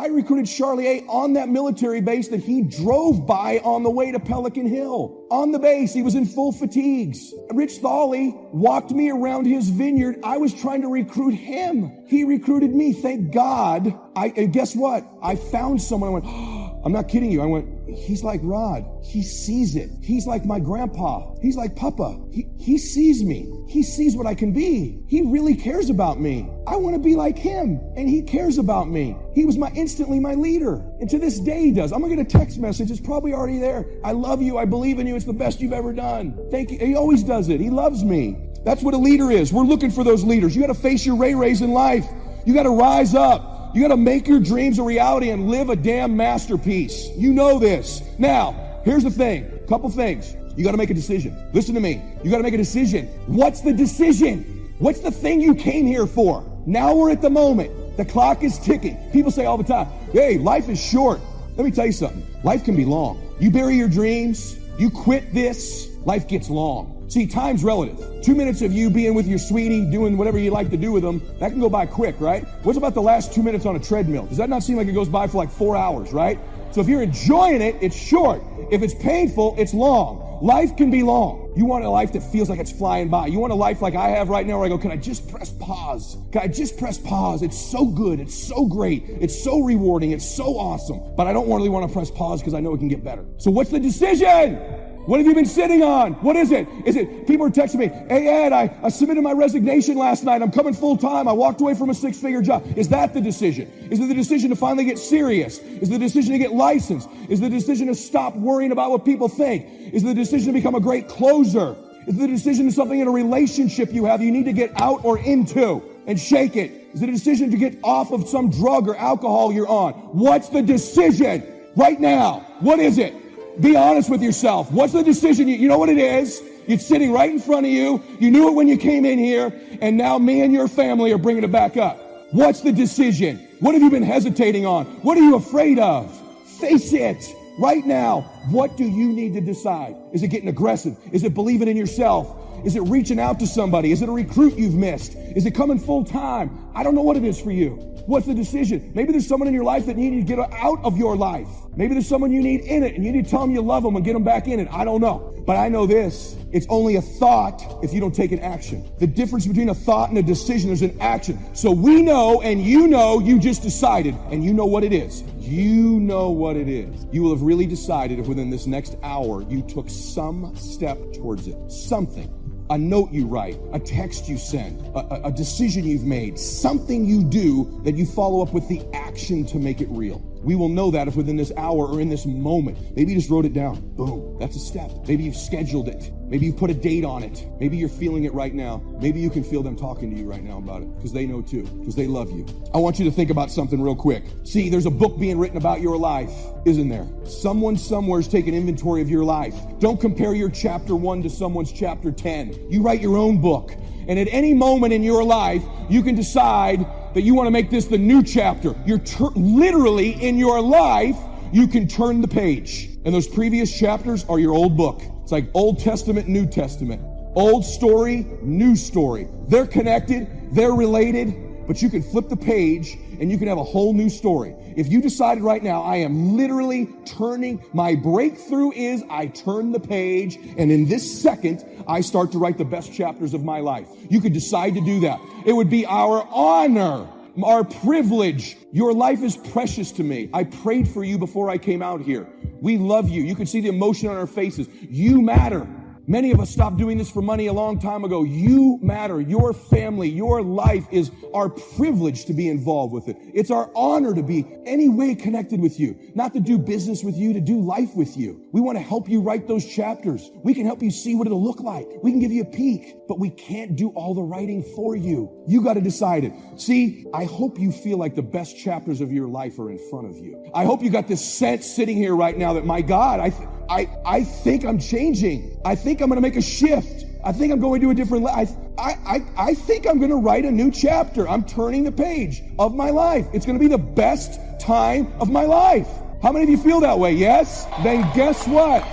I recruited Charlie A on that military base that he drove by on the way to Pelican Hill. On the base, he was in full fatigues. Rich Thawley walked me around his vineyard. I was trying to recruit him. He recruited me. Thank God. And guess what? I found someone. I went, oh, I'm not kidding you. I went, he's like Rod. He sees it. He's like my grandpa. He's like Papa. He sees me. He sees what I can be. He really cares about me. I want to be like him, and he cares about me. He was instantly my leader. And to this day he does. I'm going to get a text message. It's probably already there. I love you. I believe in you. It's the best you've ever done. Thank you. He always does it. He loves me. That's what a leader is. We're looking for those leaders. You got to face your Ray-Rays in life. You got to rise up. You got to make your dreams a reality and live a damn masterpiece. You know this. Now, here's the thing. A couple things. You got to make a decision. Listen to me. You got to make a decision. What's the decision? What's the thing you came here for? Now we're at the moment. The clock is ticking. People say all the time, hey, life is short. Let me tell you something. Life can be long. You bury your dreams. You quit this. Life gets long. See, time's relative. 2 minutes of you being with your sweetie, doing whatever you like to do with them, that can go by quick, right? What's about the last 2 minutes on a treadmill? Does that not seem like it goes by for like 4 hours, right? So if you're enjoying it, it's short. If it's painful, it's long. Life can be long. You want a life that feels like it's flying by. You want a life like I have right now where I go, can I just press pause? Can I just press pause? It's so good. It's so great. It's so rewarding. It's so awesome. But I don't really want to press pause because I know it can get better. So what's the decision? What have you been sitting on? What is it? Is it, people are texting me, hey Ed, I submitted my resignation last night. I'm coming full time. I walked away from a 6-figure job. Is that the decision? Is it the decision to finally get serious? Is it the decision to get licensed? Is it the decision to stop worrying about what people think? Is it the decision to become a great closer? Is it the decision to something in a relationship you have you need to get out or into and shake it? Is it a decision to get off of some drug or alcohol you're on? What's the decision right now? What is it? Be honest with yourself. What's the decision? You know what it is? It's sitting right in front of you. You knew it when you came in here, and now me and your family are bringing it back up. What's the decision? What have you been hesitating on? What are you afraid of? Face it right now. What do you need to decide? Is it getting aggressive? Is it believing in yourself? Is it reaching out to somebody? Is it a recruit you've missed? Is it coming full time? I don't know what it is for you. What's the decision? Maybe there's someone in your life that you need to get out of your life. Maybe there's someone you need in it and you need to tell them you love them and get them back in it. I don't know. But I know this. It's only a thought if you don't take an action. The difference between a thought and a decision is an action. So we know and you just decided and you know what it is. You know what it is. You will have really decided if within this next hour you took some step towards it. Something. A note you write, a text you send, a decision you've made, something you do that you follow up with the action to make it real. We will know that if within this hour or in this moment, maybe you just wrote it down. Boom, that's a step. Maybe you've scheduled it. Maybe you've put a date on it. Maybe you're feeling it right now. Maybe you can feel them talking to you right now about it because they know too, because they love you. I want you to think about something real quick. See, there's a book being written about your life, isn't there? Someone somewhere's taking inventory of your life. Don't compare your chapter 1 to someone's chapter 10. You write your own book. And at any moment in your life, you can decide that you want to make this the new chapter. You're literally in your life, you can turn the page. And those previous chapters are your old book. It's like Old Testament, New Testament. Old story, new story. They're connected, they're related, but you can flip the page and you can have a whole new story. If you decided right now, I am literally turning, my breakthrough is I turn the page, and in this second, I start to write the best chapters of my life. You could decide to do that. It would be our honor, our privilege. Your life is precious to me. I prayed for you before I came out here. We love you. You can see the emotion on our faces. You matter. Many of us stopped doing this for money a long time ago. You matter. Your family, your life is our privilege to be involved with it. It's our honor to be any way connected with you, not to do business with you, to do life with you. We want to help you write those chapters. We can help you see what it'll look like. We can give you a peek, but we can't do all the writing for you. You got to decide it. See, I hope you feel like the best chapters of your life are in front of you. I hope you got this sense sitting here right now that, my God, I think I'm changing. I think I'm going to make a shift. I think I'm going to a different life. I think I'm going to write a new chapter. I'm turning the page of my life. It's going to be the best time of my life. How many of you feel that way? Yes? Then guess what?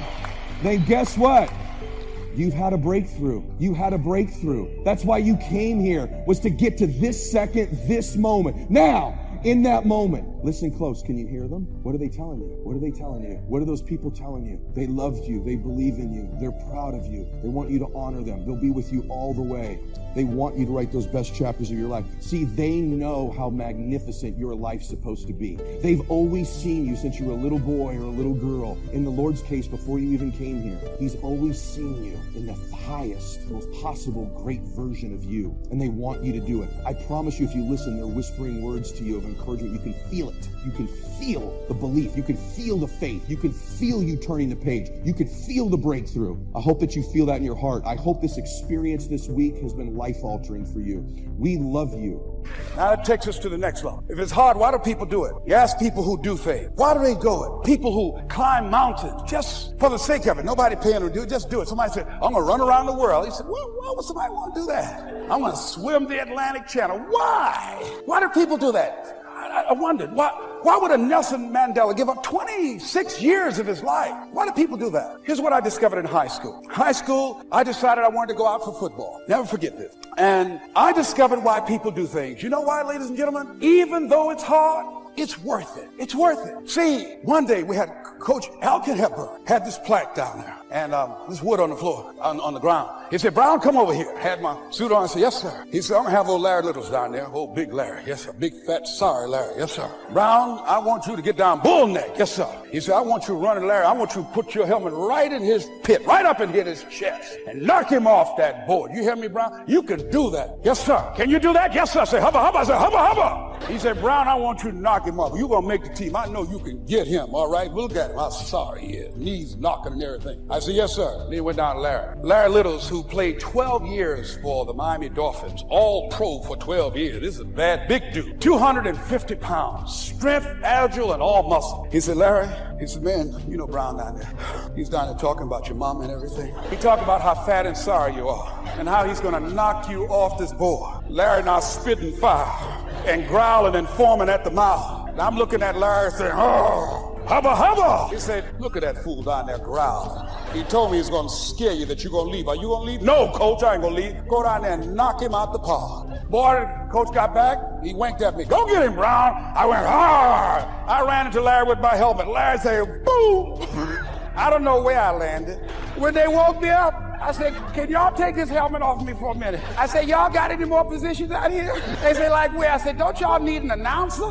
You've had a breakthrough. You had a breakthrough. That's why you came here, was to get to this second, this moment. Now, in that moment, Listen close. Can you hear them? What are they telling you? What are they telling you? What are those people telling you? They love you. They believe in you. They're proud of you. They want you to honor them. They'll be with you all the way. They want you to write those best chapters of your life. See, they know how magnificent your life's supposed to be. They've always seen you since you were a little boy or a little girl. In the Lord's case, before you even came here, He's always seen you in the highest, most possible great version of you. And they want you to do it. I promise you, if you listen, they're whispering words to you of encouragement. You can feel it. You can feel the belief. You can feel the faith. You can feel you turning the page. You can feel the breakthrough. I hope that you feel that in your heart. I hope this experience this week has been life-altering for you. We love you. Now that takes us to the next level. If it's hard, why do people do it? You ask people who do faith. Why do they go it? People who climb mountains just for the sake of it. Nobody paying them to do it. Just do it. Somebody said, I'm going to run around the world. He said, well, why would somebody want to do that? I'm going to swim the Atlantic Channel. Why? Why do people do that? I wondered, why would a Nelson Mandela give up 26 years of his life? Why do people do that? Here's what I discovered in high school. High school, I decided I wanted to go out for football. Never forget this. And I discovered why people do things. You know why, ladies and gentlemen? Even though it's hard, it's worth it. It's worth it. See, one day we had Coach Alkin Hepburn had this plaque down there and this wood on the floor, on the ground. He said, Brown, come over here. Had my suit on. I said, yes, sir. He said, I'm going to have old Larry Littles down there. Old big Larry. Yes, sir. Big, fat, sorry Larry. Yes, sir. Brown, I want you to get down bull neck. Yes, sir. He said, I want you to run at Larry. I want you to put your helmet right in his pit, right up and hit his chest and knock him off that board. You hear me, Brown? You can do that. Yes, sir. Can you do that? Yes, sir. I said, hubba, hubba. I said, hubba, hubba. He said, Brown, I want you to knock him off. You're going to make the team. I know you can get him. All right. We'll get him. I'm sorry. Yeah. Knees knocking and everything. I said, yes, sir. Then he went down to Larry. Larry Littles, who played 12 years for the Miami Dolphins, all pro for 12 years. This is a bad, big dude. 250 pounds, strength, agile, and all muscle. He said, Larry, he said, man, you know Brown down there. He's down there talking about your mom and everything. He talked about how fat and sorry you are and how he's going to knock you off this board. Larry now spitting fire and growling and foaming at the mouth. And I'm looking at Larry saying, oh, hubba, hubba. He said, look at that fool down there growling. He told me he's going to scare you that you're going to leave. Are you going to leave? No, coach, I ain't going to leave. Go down there and knock him out the park. Boy, coach got back. He winked at me. Go get him, Brown. I went, hard. I ran into Larry with my helmet. Larry said, boom. I don't know where I landed. When they woke me up, I said, can y'all take this helmet off me for a minute? I said, y'all got any more positions out here? They said, like where? I said, don't y'all need an announcer?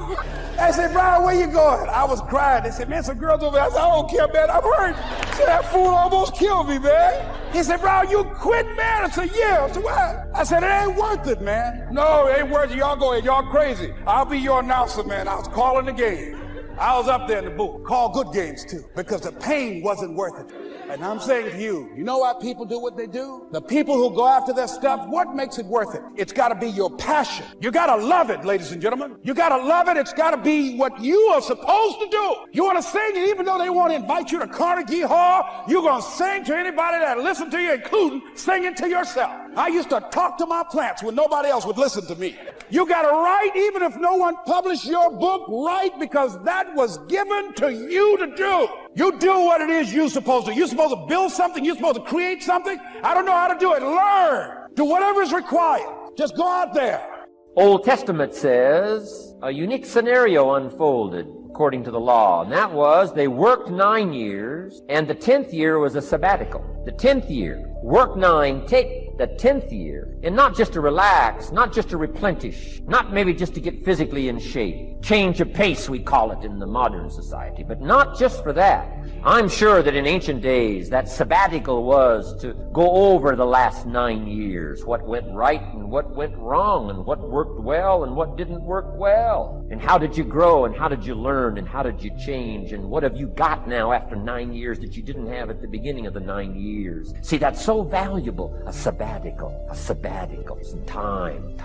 They said, Brian, where you going? I was crying. They said, man, some girls over there. I said, I don't care, man. I'm hurt. I said, that fool almost killed me, man. He said, Brian, you quit, man. I said, yeah. I said, what? I said, it ain't worth it, man. No, it ain't worth it. Y'all go ahead. Y'all crazy. I'll be your announcer, man. I was calling the game. I was up there in the booth. Call good games, too, because the pain wasn't worth it. And I'm saying to you, you know why people do what they do? The people who go after their stuff, what makes it worth it? It's got to be your passion. You got to love it, ladies and gentlemen. You got to love it. It's got to be what you are supposed to do. You want to sing, and even though they want to invite you to Carnegie Hall, you're going to sing to anybody that listen to you, including singing to yourself. I used to talk to my plants when nobody else would listen to me. You got to write, even if no one published your book, write, because that was given to you to do. You do what it is you're supposed to. You're supposed to build something. You're supposed to create something. I don't know how to do it. Learn. Do whatever is required. Just go out there. Old Testament says a unique scenario unfolded according to the law, and that was they worked 9 years, and the 10th year was a sabbatical. The 10th year, work 9, take the 10th year, and not just to relax, not just to replenish, not maybe just to get physically in shape. Change of pace, we call it in the modern society, but not just for that. I'm sure that in ancient days, that sabbatical was to go over the last 9 years, what went right and what went wrong, and what worked well and what didn't work well. And how did you grow, and how did you learn, and how did you change, and what have you got now after 9 years that you didn't have at the beginning of the 9 years? See, that's so valuable. A sabbatical, some time.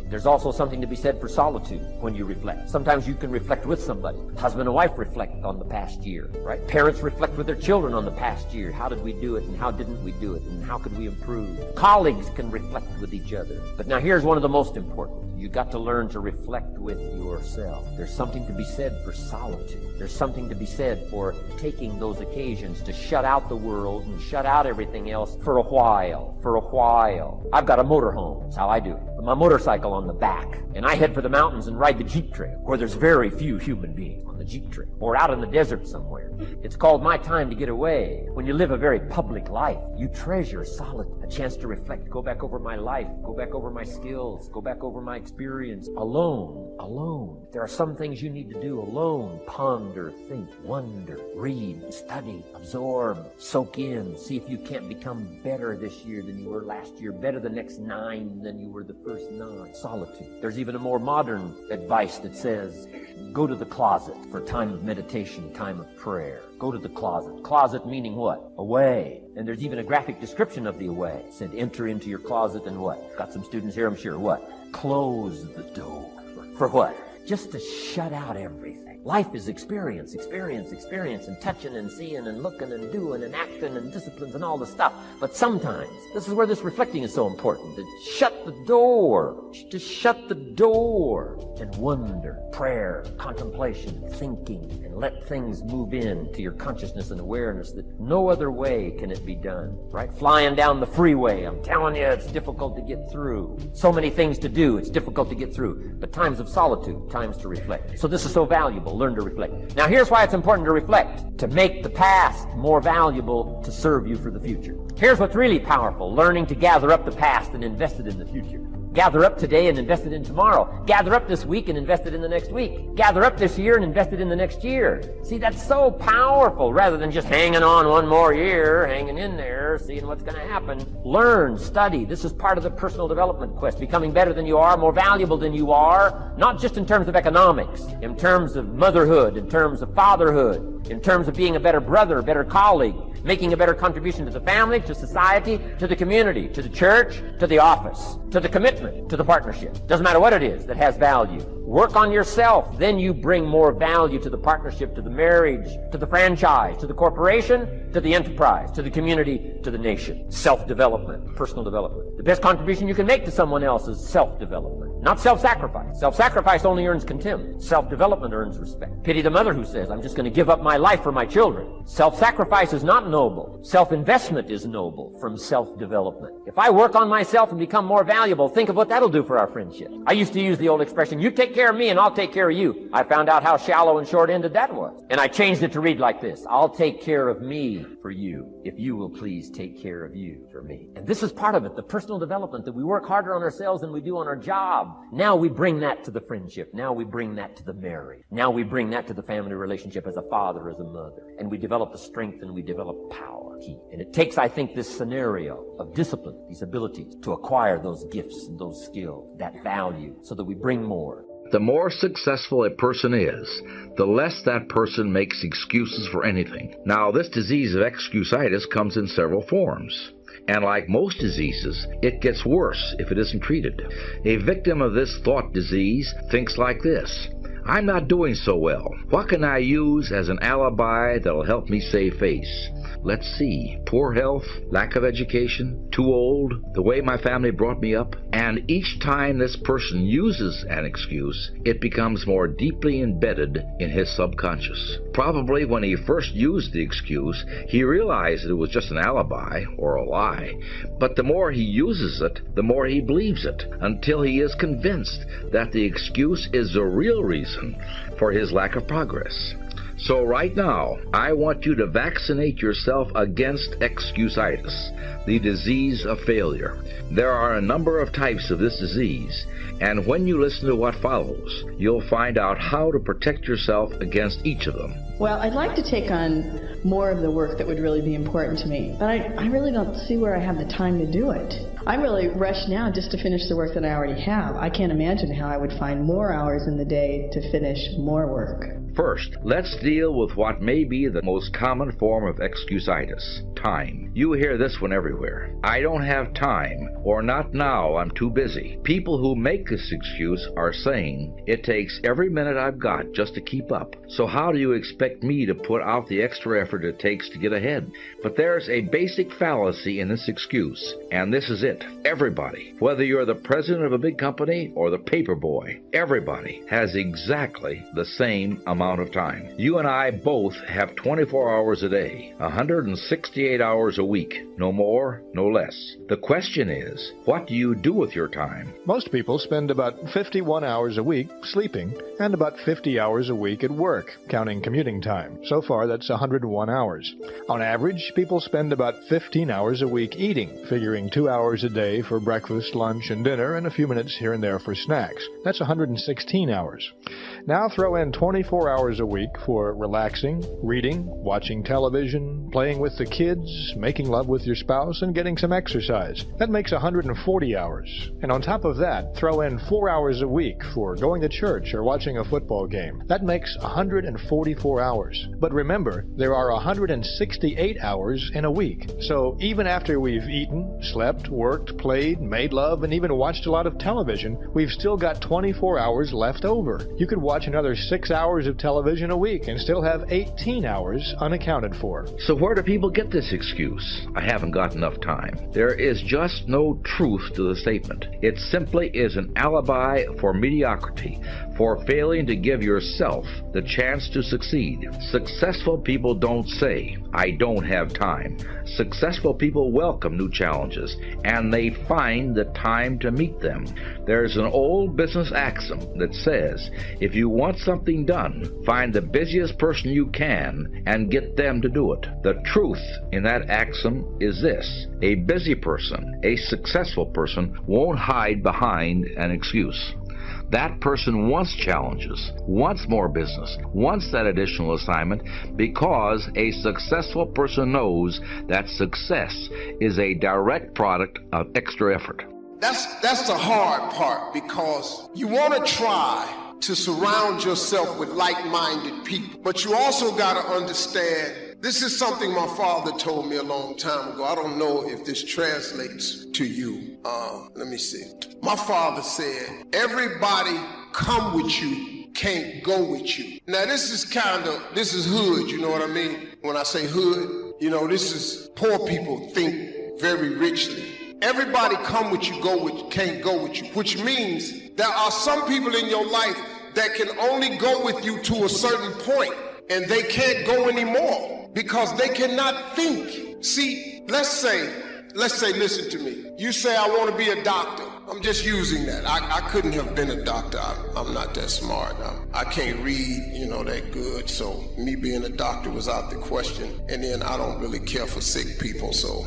There's also something to be said for solitude when you reflect. Sometimes you can reflect with somebody. Husband and wife reflect on the past year, right? Parents reflect with their children on the past year. How did we do it, and how didn't we do it, and how could we improve? Colleagues can reflect with each other. But now here's one of the most important. You got to learn to reflect with yourself. There's something to be said for solitude. There's something to be said for taking those occasions to shut out the world and shut out everything else for a while. I've got a motorhome. That's how I do it. my motorcycle on the back, and I head for the mountains and ride the Jeep Trail, where there's very few human beings on the Jeep Trail, or out in the desert somewhere. It's called my time to get away. When you live a very public life, you treasure solitude, a chance to reflect, go back over my life, go back over my skills, go back over my experience, alone. There are some things you need to do alone. Ponder, think, wonder, read, study, absorb, soak in, see if you can't become better this year than you were last year, better the next 9 than you were the first 9. Solitude. There's even a more modern advice that says, go to the closet for time of meditation, time of prayer. Go to the closet. Closet meaning what? Away. And there's even a graphic description of the away. It said, enter into your closet and what? Got some students here, I'm sure. What? Close the door. For what? Just to shut out everything. Life is experience, and touching and seeing and looking and doing and acting and disciplines and all the stuff. But sometimes, this is where this reflecting is so important, to shut the door, and wonder, prayer, contemplation, thinking, and let things move in to your consciousness and awareness that no other way can it be done, right? Flying down the freeway, I'm telling you, it's difficult to get through. So many things to do, it's difficult to get through. But times of solitude, times to reflect. So this is so valuable. Learn to reflect. Now here's why it's important to reflect. To make the past more valuable to serve you for the future. Here's what's really powerful. Learning to gather up the past and invest it in the future. Gather up today and invest it in tomorrow. Gather up this week and invest it in the next week. Gather up this year and invest it in the next year. See, that's so powerful, rather than just hanging on one more year, hanging in there, seeing what's going to happen. Learn, study. This is part of the personal development quest. Becoming better than you are, more valuable than you are, not just in terms of economics, in terms of motherhood, in terms of fatherhood, in terms of being a better brother, a better colleague, making a better contribution to the family, to society, to the community, to the church, to the office, to the commitment, to the partnership. Doesn't matter what it is that has value. Work on yourself, then you bring more value to the partnership, to the marriage, to the franchise, to the corporation, to the enterprise, to the community, to the nation. Self-development, personal development. The best contribution you can make to someone else is self-development, not self-sacrifice. Self-sacrifice only earns contempt. Self-development earns respect. Pity the mother who says, I'm just going to give up my life for my children. Self-sacrifice is not noble. Self-investment is noble from self-development. If I work on myself and become more valuable, think of what that'll do for our friendship. I used to use the old expression, you take care of me and I'll take care of you. I found out how shallow and short-ended that was. And I changed it to read like this. I'll take care of me for you if you will please take care of you for me. And this is part of it, the personal development, that we work harder on ourselves than we do on our job. Now we bring that to the friendship. Now we bring that to the marriage. Now we bring that to the family relationship as a father, as a mother. And we develop the strength and we develop power. And it takes, I think, this scenario of discipline, these abilities, to acquire those gifts and those skills, that value, so that we bring more. The more successful a person is, the less that person makes excuses for anything. Now, this disease of excusitis comes in several forms. And like most diseases, it gets worse if it isn't treated. A victim of this thought disease thinks like this: I'm not doing so well. What can I use as an alibi that'll help me save face? Let's see. Poor health, lack of education, too old, the way my family brought me up. And each time this person uses an excuse, it becomes more deeply embedded in his subconscious. Probably when he first used the excuse, he realized it was just an alibi or a lie. But the more he uses it, the more he believes it, until he is convinced that the excuse is the real reason for his lack of progress. So right now, I want you to vaccinate yourself against excusitis, the disease of failure. There are a number of types of this disease, and when you listen to what follows, you'll find out how to protect yourself against each of them. Well, I'd like to take on more of the work that would really be important to me, but I really don't see where I have the time to do it. I'm really rushed now just to finish the work that I already have. I can't imagine how I would find more hours in the day to finish more work. First, let's deal with what may be the most common form of excusitis: time. You hear this one everywhere. I don't have time, or not now, I'm too busy. People who make this excuse are saying, it takes every minute I've got just to keep up. So how do you expect me to put out the extra effort it takes to get ahead? But there's a basic fallacy in this excuse, and this is it. Everybody, whether you're the president of a big company or the paper boy, everybody has exactly the same amount amount of time. You and I both have 24 hours a day, 168 hours a week, no more, no less. The question is, what do you do with your time? Most people spend about 51 hours a week sleeping and about 50 hours a week at work, counting commuting time. So far, that's 101 hours. On average, people spend about 15 hours a week eating, figuring 2 hours a day for breakfast, lunch, and dinner, and a few minutes here and there for snacks. That's 116 hours. Now throw in 24 hours a week for relaxing, reading, watching television, playing with the kids, making love with your spouse, and getting some exercise. That makes 140 hours. And on top of that, throw in 4 hours a week for going to church or watching a football game. That makes 144 hours. But remember, there are 168 hours in a week. So even after we've eaten, slept, worked, played, made love, and even watched a lot of television, we've still got 24 hours left over. You could watch another 6 hours of television a week and still have 18 hours unaccounted for. So where do people get this excuse? I haven't got enough time. There is just no truth to the statement. It simply is an alibi for mediocrity, for failing to give yourself the chance to succeed. Successful people don't say, I don't have time. Successful people welcome new challenges, and they find the time to meet them. There's an old business axiom that says, if you want something done, find the busiest person you can and get them to do it. The truth in that axiom is this: a busy person, a successful person, won't hide behind an excuse. That person wants challenges, wants more business, wants that additional assignment, because a successful person knows that success is a direct product of extra effort. That's the hard part, because you want to try to surround yourself with like-minded people, but you also got to understand, this is something my father told me a long time ago. I don't know if this translates to you. Let me see. My father said, everybody come with you, can't go with you. Now this is hood, you know what I mean? When I say hood, this is poor people think very richly. Everybody come with you, can't go with you, which means there are some people in your life that can only go with you to a certain point, and they can't go anymore because they cannot think. See, let's say, listen to me. You say, I want to be a doctor. I'm just using that. I couldn't have been a doctor. I'm not that smart. I can't read, that good. So me being a doctor was out the question. And then I don't really care for sick people. So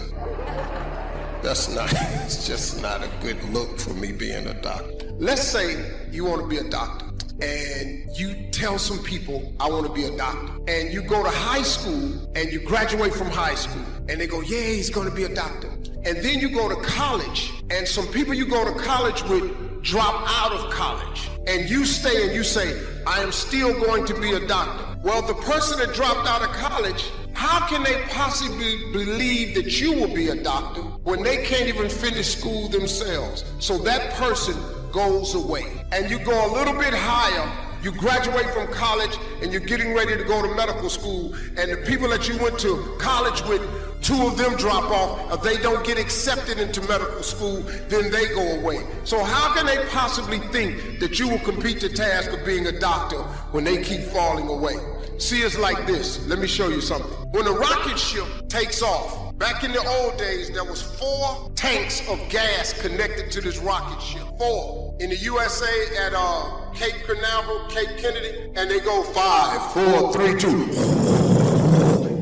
it's just not a good look for me being a doctor. Let's say you want to be a doctor and you tell some people, I want to be a doctor. And you go to high school and you graduate from high school and they go, yeah, he's going to be a doctor. And then you go to college, and some people you go to college with drop out of college. And you stay and you say, I am still going to be a doctor. Well, the person that dropped out of college, how can they possibly believe that you will be a doctor when they can't even finish school themselves? So that person goes away. And you go a little bit higher. You graduate from college and you're getting ready to go to medical school, and the people that you went to college with, 2 of them drop off. If they don't get accepted into medical school, then they go away. So how can they possibly think that you will complete the task of being a doctor when they keep falling away? See, it's like this. Let me show you something. When a rocket ship takes off, back in the old days, there was 4 tanks of gas connected to this rocket ship. 4. In the USA at Cape Canaveral, Cape Kennedy, and they go 5, 4, 3, 2.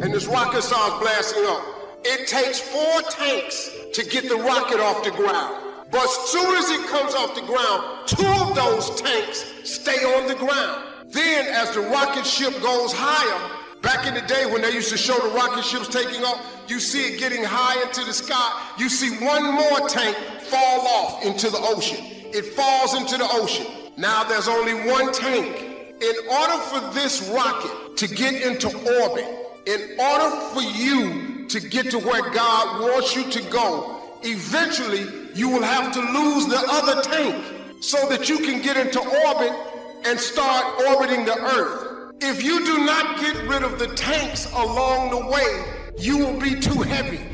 And this rocket starts blasting up. It takes 4 tanks to get the rocket off the ground. But as soon as it comes off the ground, 2 of those tanks stay on the ground. Then as the rocket ship goes higher, back in the day when they used to show the rocket ships taking off, you see it getting high into the sky. You see 1 more tank fall off into the ocean. It falls into the ocean. Now there's only 1 tank. In order for this rocket to get into orbit, in order for you to get to where God wants you to go, eventually you will have to lose the other tank so that you can get into orbit and start orbiting the earth. If you do not get rid of the tanks along the way, you will be too heavy.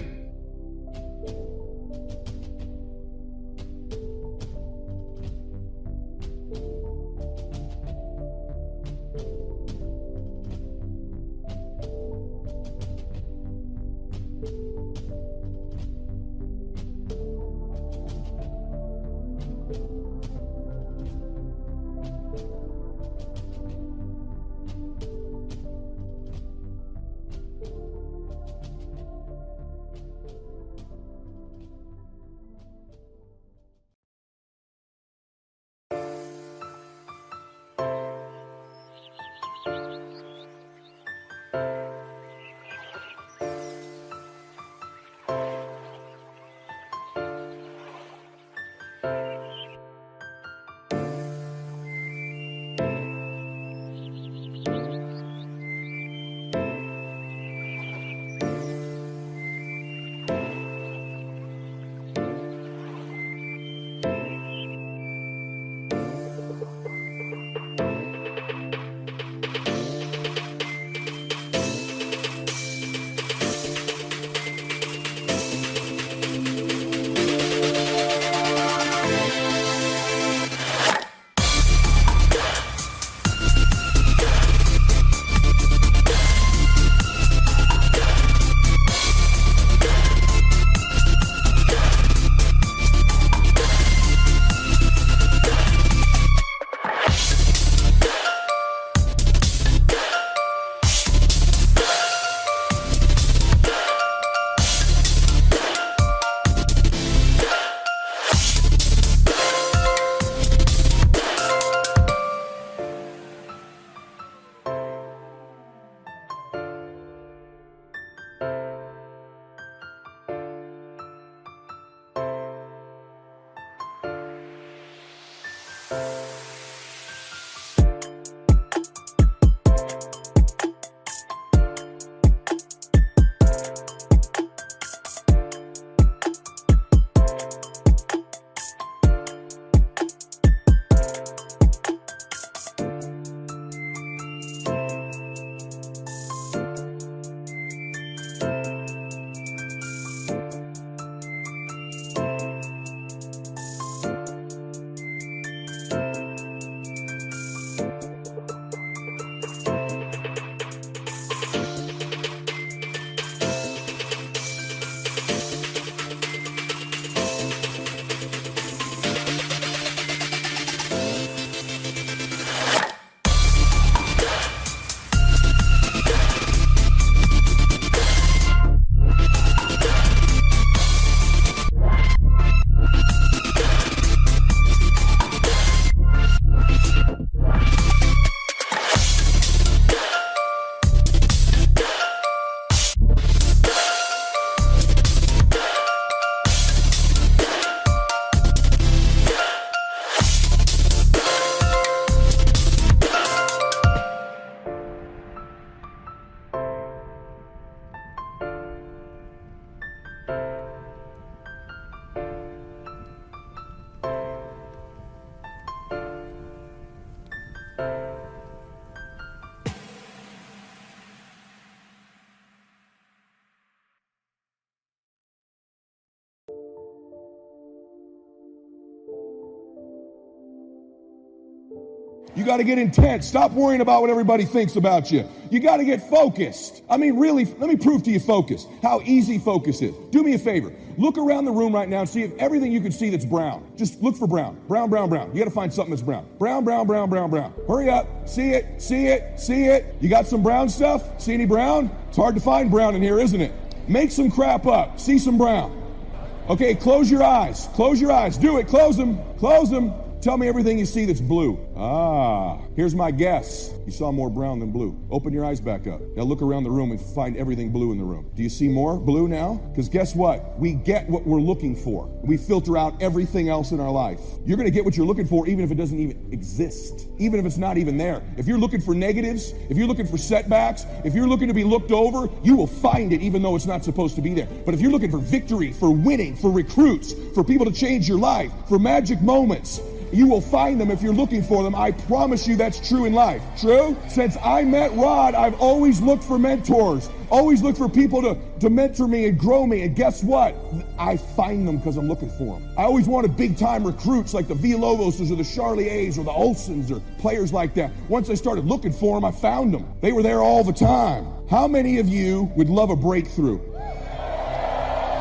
You got to get intense. Stop worrying about what everybody thinks about you. You got to get focused. I mean, really, let me prove to you focus, how easy focus is. Do me a favor. Look around the room right now and see if everything you can see that's brown. Just look for brown. Brown, brown, brown. You got to find something that's brown. Brown, brown, brown, brown, brown. Hurry up. See it, see it, see it. You got some brown stuff? See any brown? It's hard to find brown in here, isn't it? Make some crap up. See some brown. Okay, close your eyes. Close your eyes. Do it. Close them. Close them. Tell me everything you see that's blue. Here's my guess. You saw more brown than blue. Open your eyes back up. Now look around the room and find everything blue in the room. Do you see more blue now? Because guess what? We get what we're looking for. We filter out everything else in our life. You're going to get what you're looking for even if it doesn't even exist. Even if it's not even there. If you're looking for negatives, if you're looking for setbacks, if you're looking to be looked over, you will find it even though it's not supposed to be there. But if you're looking for victory, for winning, for recruits, for people to change your life, for magic moments, you will find them if you're looking for them. I promise you that's true in life. True? Since I met Rod, I've always looked for mentors. Always look for people to mentor me and grow me. And guess what? I find them because I'm looking for them. I always wanted big-time recruits like the Villalobos or the Charlie A's or the Olsons or players like that. Once I started looking for them, I found them. They were there all the time. How many of you would love a breakthrough?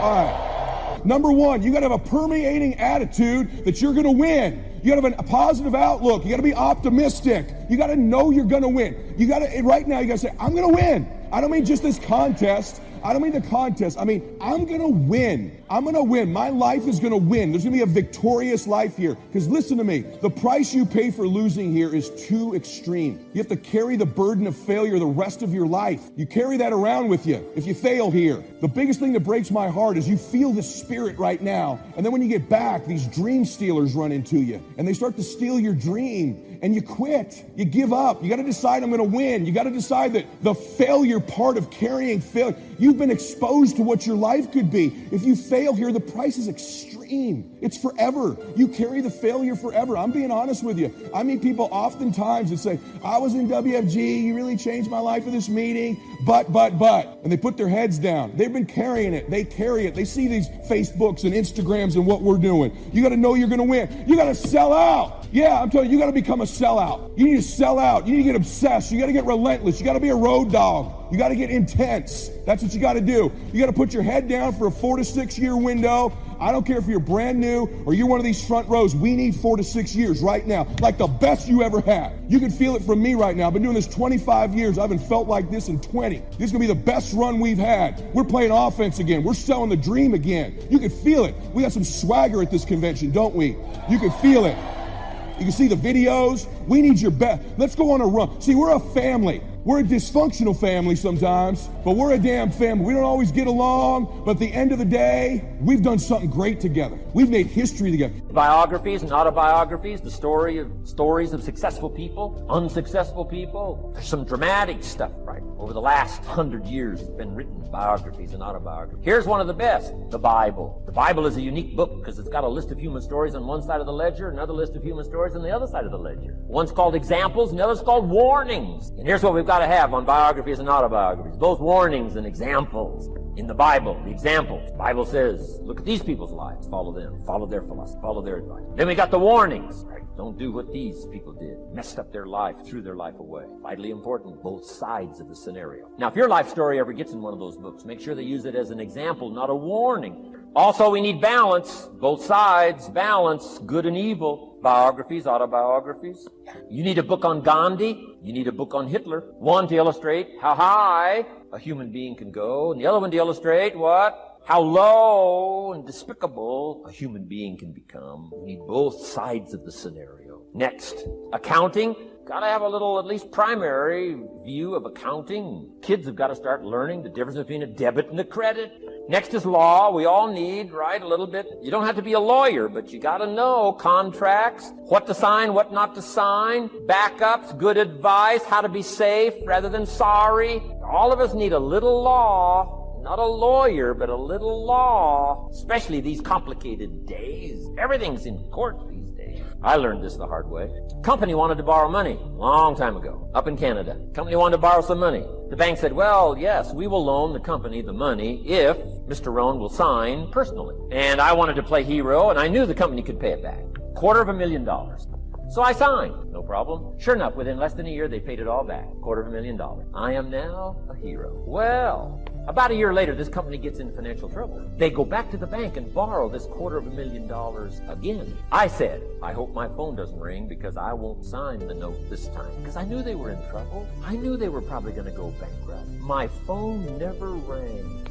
All right. Number one, you got to have a permeating attitude that you're going to win. You got to have a positive outlook. You got to be optimistic. You got to know you're going to win. You got to, right now, you got to say, I'm going to win. I don't mean just this contest. I don't mean the contest. I mean, I'm going to win. I'm going to win. My life is going to win. There's going to be a victorious life here. Because listen to me, the price you pay for losing here is too extreme. You have to carry the burden of failure the rest of your life. You carry that around with you if you fail here. The biggest thing that breaks my heart is you feel the spirit right now. And then when you get back, these dream stealers run into you. And they start to steal your dream. And you quit. You give up. You got to decide I'm going to win. You got to decide that the failure part of carrying failure, you've been exposed to what your life could be. If you fail here, the price is extreme. It's forever. You carry the failure forever. I'm being honest with you. I meet people oftentimes that say, I was in WFG. You really changed my life with this meeting. But. And they put their heads down. They've been carrying it. They carry it. They see these Facebooks and Instagrams and what we're doing. You got to know you're going to win. You got to sell out. Yeah, I'm telling you, you got to become a sellout. You need to sell out. You need to get obsessed. You got to get relentless. You got to be a road dog. You got to get intense. That's what you got to do. You got to put your head down for a 4 to 6 year window. I don't care if you're brand new or you're one of these front rows. We need 4 to 6 years right now, like the best you ever had. You can feel it from me right now. I've been doing this 25 years. I haven't felt like this in 20. This is going to be the best run we've had. We're playing offense again. We're selling the dream again. You can feel it. We got some swagger at this convention, don't we? You can feel it. You can see the videos. We need your best. Let's go on a run. See, we're a family. We're a dysfunctional family sometimes, but we're a damn family. We don't always get along, but at the end of the day, we've done something great together. We've made history together. biographies and autobiographies, the stories of successful people, unsuccessful people. There's some dramatic stuff, right? Over the last 100 years, it's been written biographies and autobiographies. Here's one of the best, the Bible. The Bible is a unique book because it's got a list of human stories on one side of the ledger, another list of human stories on the other side of the ledger. One's called examples, and the other's called warnings. And here's what we've got to have on biographies and autobiographies, both warnings and examples. In the Bible, the examples, the Bible says, look at these people's lives, follow them, follow their philosophy, follow their advice. Then we got the warnings, right? Don't do what these people did. Messed up their life, threw their life away. Vitally important, both sides of the scenario. Now, if your life story ever gets in one of those books, make sure they use it as an example, not a warning. Also, we need balance, both sides, balance, good and evil. Biographies, autobiographies. You need a book on Gandhi. You need a book on Hitler. One to illustrate how high a human being can go, and the other one to illustrate what? How low and despicable a human being can become. We need both sides of the scenario. Next, accounting. Got to have a little, at least primary view of accounting. Kids have got to start learning the difference between a debit and a credit. Next is law. We all need, right, a little bit. You don't have to be a lawyer, but you got to know contracts, what to sign, what not to sign, backups, good advice, how to be safe rather than sorry. All of us need a little law. Not a lawyer, but a little law, especially these complicated days. Everything's in court these days. I learned this the hard way. Company wanted to borrow money a long time ago, up in Canada. Company wanted to borrow some money. The bank said, well, yes, we will loan the company the money if Mr. Rohn will sign personally. And I wanted to play hero, and I knew the company could pay it back. $250,000. So I signed. No problem. Sure enough, within less than a year, they paid it all back. $250,000. I am now a hero. Well, about a year later, this company gets in financial trouble. They go back to the bank and borrow this $250,000 again. I said, I hope my phone doesn't ring because I won't sign the note this time. Because I knew they were in trouble. I knew they were probably going to go bankrupt. My phone never rang.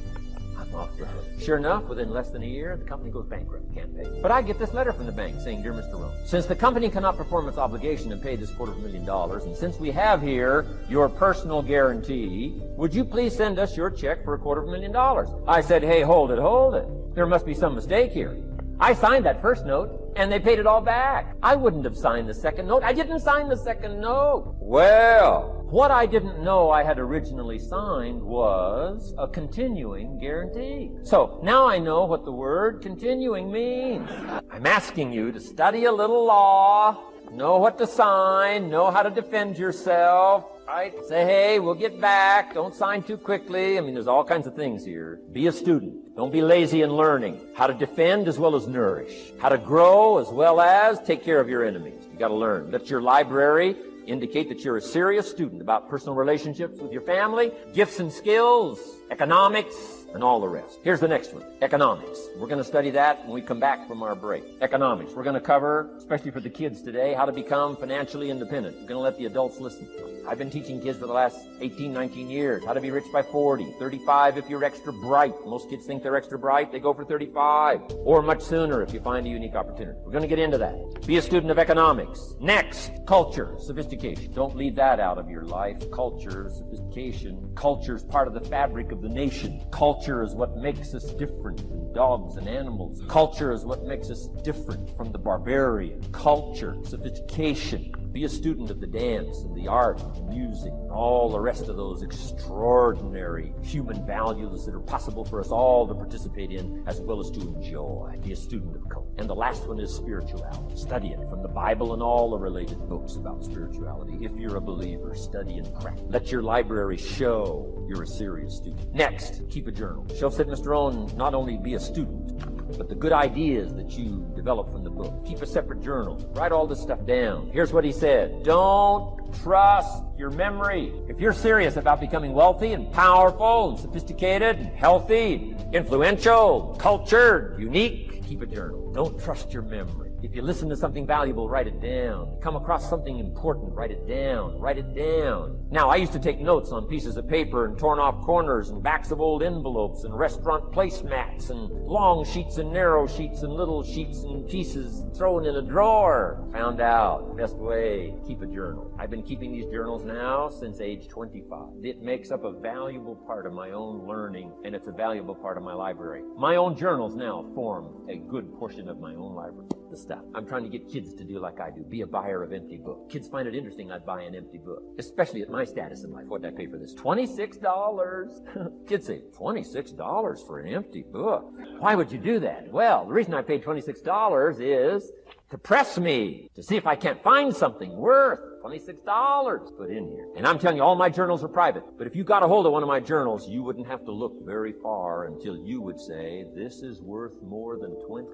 I'm off the hook. Sure enough, within less than a year, the company goes bankrupt. Can't pay. But I get this letter from the bank saying, Dear Mr. Rohn, since the company cannot perform its obligation and pay this $250,000, and since we have here your personal guarantee, would you please send us your check for $250,000? I said, hey, hold it. There must be some mistake here. I signed that first note, and they paid it all back. I wouldn't have signed the second note. I didn't sign the second note. Well, what I didn't know I had originally signed was a continuing guarantee. So now I know what the word continuing means. I'm asking you to study a little law, know what to sign, know how to defend yourself. Right? Say, hey, we'll get back. Don't sign too quickly. I mean, there's all kinds of things here. Be a student. Don't be lazy in learning. How to defend as well as nourish. How to grow as well as take care of your enemies. You got to learn. Let your library indicate that you're a serious student about personal relationships with your family, gifts and skills, economics, and all the rest. Here's the next one, economics. We're going to study that when we come back from our break. Economics. We're going to cover, especially for the kids today, how to become financially independent. We're going to let the adults listen. I've been teaching kids for the last 18, 19 years how to be rich by 40, 35 if you're extra bright. Most kids think they're extra bright. They go for 35 or much sooner if you find a unique opportunity. We're going to get into that. Be a student of economics. Next, culture, sophistication. Don't leave that out of your life. Culture, sophistication. Culture is part of the fabric of the nation. Culture is what makes us different than dogs and animals. Culture is what makes us different from the barbarian. Culture, sophistication. Be a student of the dance and the art and the music and all the rest of those extraordinary human values that are possible for us all to participate in as well as to enjoy. Be a student of culture. And the last one is spirituality. Study it from the Bible and all the related books about spirituality. If you're a believer, study and practice. Let your library show you're a serious student. Next, keep a journal. Show said Mr. Rohn, not only be a student, but the good ideas that you develop from the book. Keep a separate journal. Write all this stuff down. Here's what he said. Don't trust your memory. If you're serious about becoming wealthy and powerful and sophisticated and healthy, influential, cultured, unique, keep a journal. Don't trust your memory. If you listen to something valuable, write it down. Come across something important, write it down. Write it down. Now, I used to take notes on pieces of paper and torn off corners and backs of old envelopes and restaurant placemats and long sheets and narrow sheets and little sheets and pieces thrown in a drawer. Found out the best way, keep a journal. I've been keeping these journals now since age 25. It makes up a valuable part of my own learning, and it's a valuable part of my library. My own journals now form a good portion of my own library. The the stuff. I'm trying to get kids to do like I do, be a buyer of empty books. Kids find it interesting I'd buy an empty book, especially at my status in life. What did I pay for this? $26. Kids say, $26 for an empty book? Why would you do that? Well, the reason I paid $26 is to press me, to see if I can't find something worth $26 put in here. And I'm telling you, all my journals are private. But if you got a hold of one of my journals, you wouldn't have to look very far until you would say, this is worth more than $26.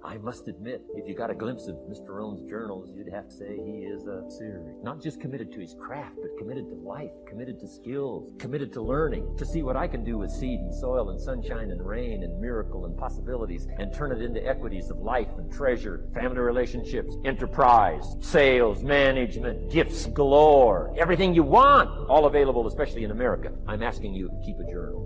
I must admit, if you got a glimpse of Mr. Rohn's journals, you'd have to say he is a serious, not just committed to his craft, but committed to life, committed to skills, committed to learning, to see what I can do with seed and soil and sunshine and rain and miracle and possibilities and turn it into equities of life and treasure, family relationships, enterprise, sales, management, gifts galore, everything you want, all available, especially in America. I'm asking you to keep a journal.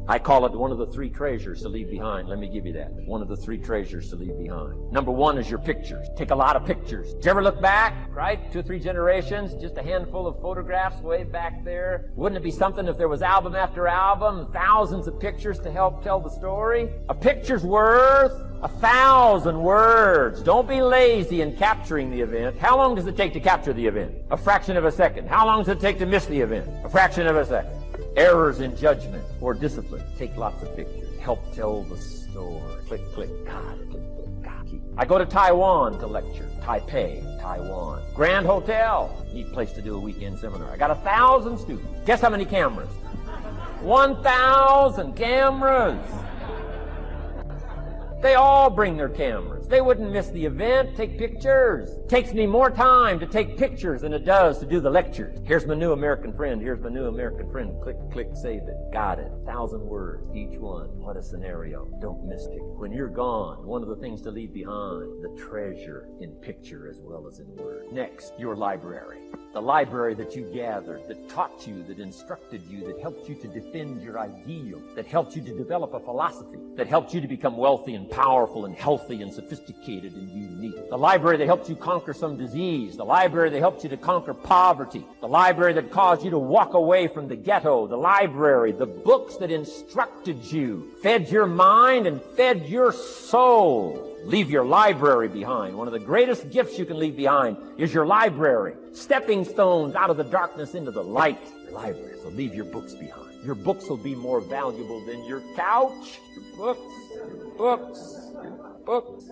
I call it one of the 3 treasures to leave behind. Let me give you that. One of the 3 treasures to leave behind. Number 1 is your pictures. Take a lot of pictures. Did you ever look back, right? 2 or 3 generations, just a handful of photographs way back there. Wouldn't it be something if there was album after album, thousands of pictures to help tell the story? A picture's worth 1,000 words. Don't be lazy in capturing the event. How long does it take to capture the event? A fraction of a second. How long does it take to miss the event? A fraction of a second. Errors in judgment or discipline. Take lots of pictures. Help tell the story. Click, click, got it. Click, click, got it. I go to Taiwan to lecture. Taipei, Taiwan. Grand Hotel. Neat place to do a weekend seminar. I got 1,000 students. Guess how many cameras? 1,000 cameras. They all bring their cameras. They wouldn't miss the event. Take pictures. Takes me more time to take pictures than it does to do the lectures. Here's my new American friend. Here's my new American friend. Click, click, save it. Got it. 1,000 words, each one. What a scenario. Don't miss it. When you're gone, one of the things to leave behind, the treasure in picture as well as in word. Next, your library. The library that you gathered, that taught you, that instructed you, that helped you to defend your ideal, that helped you to develop a philosophy, that helped you to become wealthy and powerful and healthy and sophisticated and unique. The library that helped you conquer some disease. The library that helped you to conquer poverty. The library that caused you to walk away from the ghetto. The library, the books that instructed you, fed your mind and fed your soul. Leave your library behind. One of the greatest gifts you can leave behind is your library. Stepping stones out of the darkness into the light. Your library. So leave your books behind. Your books will be more valuable than your couch. Your books. Your books. Your books.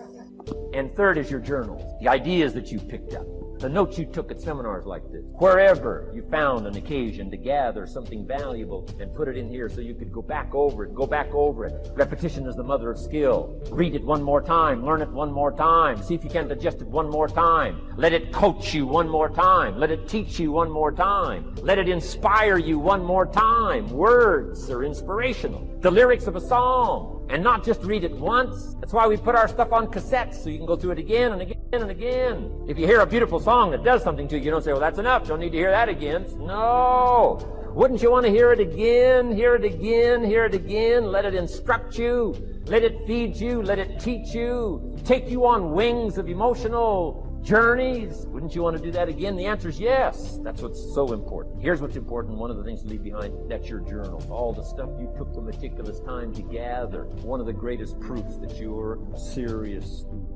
And third is your journals. The ideas that you picked up. The notes you took at seminars like this. Wherever you found an occasion to gather something valuable and put it in here so you could go back over it, go back over it. Repetition is the mother of skill. Read it one more time. Learn it one more time. See if you can digest it one more time. Let it coach you one more time. Let it teach you one more time. Let it inspire you one more time. Words are inspirational. The lyrics of a song. And not just read it once. That's why we put our stuff on cassettes so you can go through it again and again and again. If you hear a beautiful song that does something to you, you don't say, well, that's enough. Don't need to hear that again. No. Wouldn't you want to hear it again, hear it again, hear it again? Let it instruct you. Let it feed you. Let it teach you. Take you on wings of emotional journeys. Wouldn't you want to do that again? The answer is yes. That's what's so important. Here's what's important. One of the things to leave behind, that's your journal. All the stuff you took the meticulous time to gather. One of the greatest proofs that you're a serious student.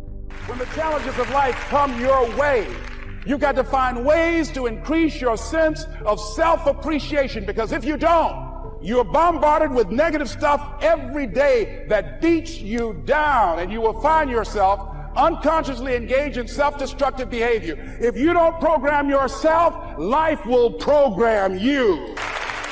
When the challenges of life come your way, you've got to find ways to increase your sense of self-appreciation, because if you don't, you're bombarded with negative stuff every day that beats you down, and you will find yourself unconsciously engaged in self-destructive behavior. If you don't program yourself, life will program you.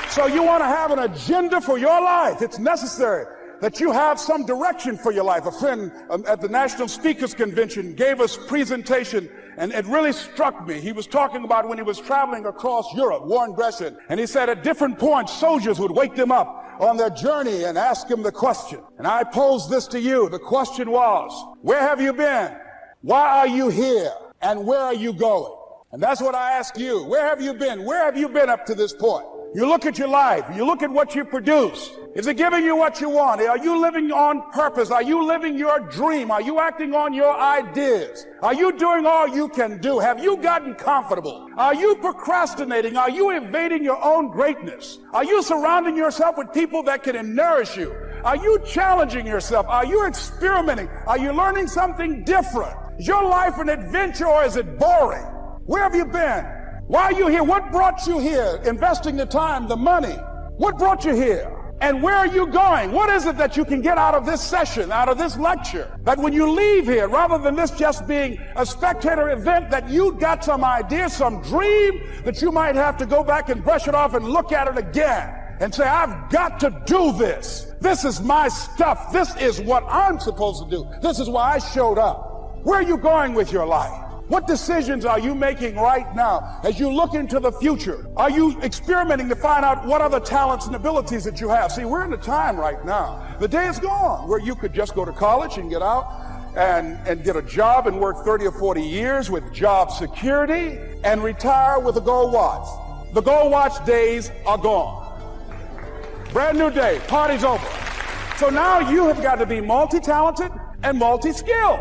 So you want to have an agenda for your life. It's necessary that you have some direction for your life. A friend at the National Speakers Convention gave us a presentation, and it really struck me. He was talking about when he was traveling across Europe, Warren Gresham, and he said at different points, soldiers would wake them up on their journey and ask him the question. And I posed this to you. The question was, where have you been? Why are you here? And where are you going? And that's what I ask you. Where have you been? Where have you been up to this point? You look at your life. You look at what you produce. Is it giving you what you want? Are you living on purpose? Are you living your dream? Are you acting on your ideas? Are you doing all you can do? Have you gotten comfortable? Are you procrastinating? Are you evading your own greatness? Are you surrounding yourself with people that can nourish you? Are you challenging yourself? Are you experimenting? Are you learning something different? Is your life an adventure or is it boring? Where have you been? Why are you here? What brought you here? Investing the time, the money. What brought you here? And where are you going? What is it that you can get out of this session, out of this lecture? That when you leave here, rather than this just being a spectator event, that you got some idea, some dream, that you might have to go back and brush it off and look at it again and say, I've got to do this. This is my stuff. This is what I'm supposed to do. This is why I showed up. Where are you going with your life? What decisions are you making right now as you look into the future? Are you experimenting to find out what other talents and abilities that you have? See, we're in a time right now. The day is gone where you could just go to college and get out and get a job and work 30 or 40 years with job security and retire with a gold watch. The gold watch days are gone. Brand new day, party's over. So now you have got to be multi-talented and multi-skilled.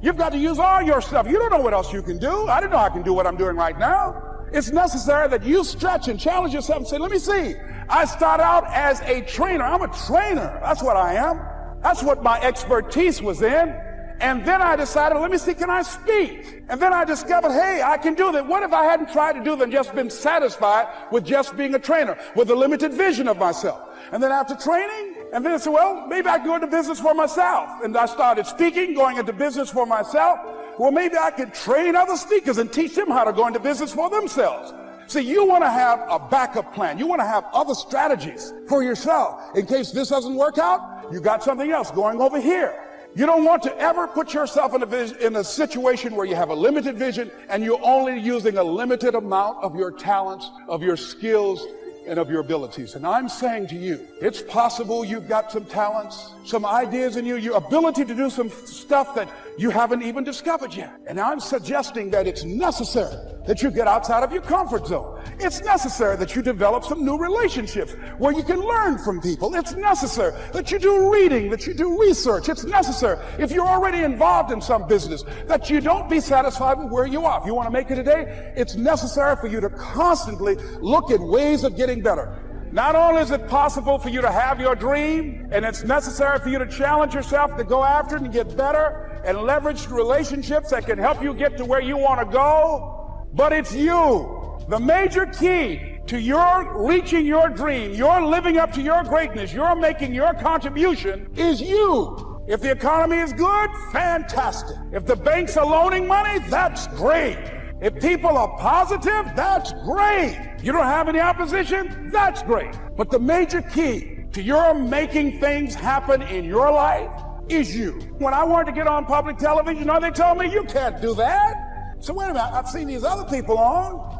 You've got to use all your stuff. You don't know what else you can do. I didn't know I can do what I'm doing right now. It's necessary that you stretch and challenge yourself and say, let me see. I start out as a trainer. I'm a trainer. That's what I am. That's what my expertise was in. And then I decided, let me see, can I speak? And then I discovered, hey, I can do that. What if I hadn't tried to do that and just been satisfied with just being a trainer, with a limited vision of myself? And then after training, and then I said, well, maybe I can go into business for myself. And I started speaking, going into business for myself. Well, maybe I could train other speakers and teach them how to go into business for themselves. See, you want to have a backup plan. You want to have other strategies for yourself. In case this doesn't work out, you got something else going over here. You don't want to ever put yourself in a situation where you have a limited vision and you're only using a limited amount of your talents, of your skills, and of your abilities. And I'm saying to you, it's possible you've got some talents, some ideas in you, your ability to do some stuff that you haven't even discovered yet. And I'm suggesting that it's necessary that you get outside of your comfort zone. It's necessary that you develop some new relationships where you can learn from people. It's necessary that you do reading, that you do research. It's necessary, if you're already involved in some business, that you don't be satisfied with where you are. If you want to make it today, it's necessary for you to constantly look at ways of getting better. Not only is it possible for you to have your dream, and it's necessary for you to challenge yourself to go after it and get better and leverage relationships that can help you get to where you want to go, but it's you. The major key to your reaching your dream, your living up to your greatness, your making your contribution is you. If the economy is good, fantastic. If the banks are loaning money, that's great. If people are positive, that's great. You don't have any opposition, that's great. But the major key to your making things happen in your life is you. When I wanted to get on public television, they told me, you can't do that. So wait a minute, I've seen these other people on.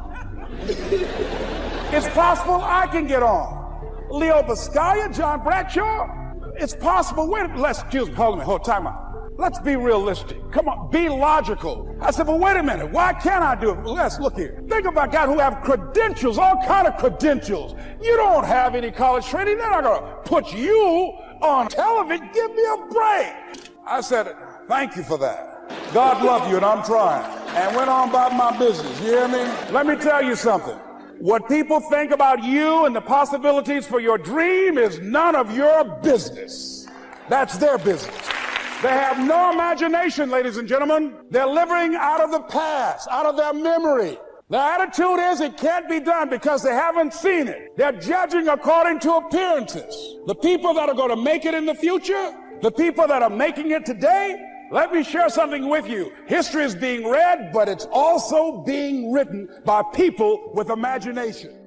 It's possible I can get on. Leo Biscaya, John Bradshaw. It's possible. Wait a minute. Hold on, time out. Let's be realistic. Come on, be logical. I said, well, wait a minute. Why can't I do it? Well, let's look here. Think about guys who have credentials, all kind of credentials. You don't have any college training. They're not going to put you on television. Give me a break. I said, thank you for that. God love you, and I'm trying. And went on about my business. You hear me? Let me tell you something. What people think about you and the possibilities for your dream is none of your business. That's their business. They have no imagination, ladies and gentlemen. They're living out of the past, out of their memory. Their attitude is it can't be done because they haven't seen it. They're judging according to appearances. The people that are going to make it in the future, the people that are making it today, let me share something with you. History is being read, but it's also being written by people with imagination.